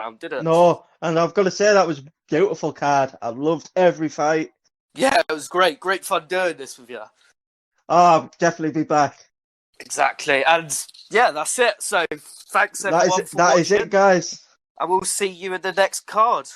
around, did it? No, and I've got to say that was a beautiful card. I loved every fight. Yeah, it was great. Great fun doing this with you. I'll definitely be back. Exactly. And yeah, that's it. So thanks everyone for watching. That is it, guys. And we'll see you in the next card.